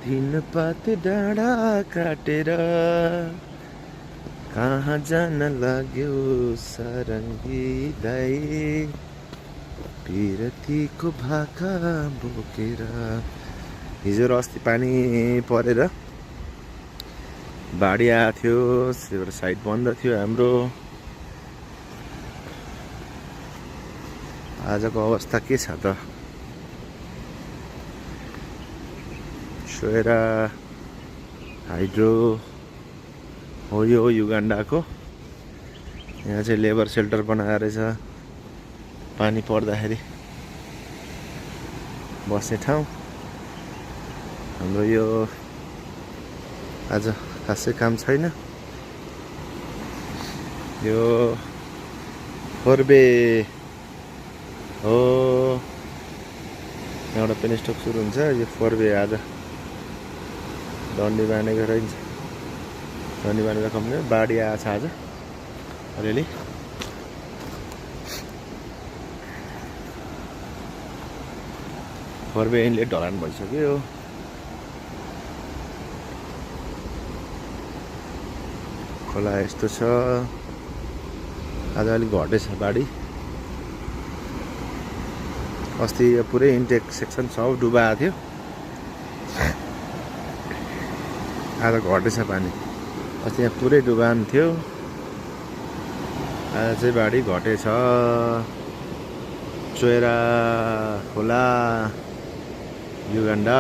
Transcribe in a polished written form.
हिमपात डाँडा काटेर कहाँ जान लाग्यो सारङ्गी दाइ पिरतीको भाका बोकेर। हिजो र अस्ति पानी परेर बाढी आएको थियो, त्यही भएर साइड बन्द थियो हाम्रो। आजको अवस्था के छ त? सोएरा हाइड्रो हो यो युगान्डाको। यहाँ चाहिँ लेबर सेल्टर बनाएर रहेछ, पानी पर्दाखेरि बस्ने ठाउँ। हाम्रो यो आज खासै काम छैन। यो फोरबे हो, यहाँबाट पेनिस्टक सुरु हुन्छ। यो फोरबे आज डन्डी बाँधेको रहन्छ। डन्डी बाँधेर कम्ने बाढी आएको छ आज अलिअलि। फोरबे इनलेट ढलान भइसक्यो। खोला यस्तो छ। आज अलिक घटेछ बाढी। अस्ति पुरै इन्टेक सेक्सन सब डुबाएको थियो। आज घटेछ पानी। अस्ति यहाँ पुरै डुबान थियो, आज चाहिँ बाढी घटेछ। चोएरा खोला युगान्डा।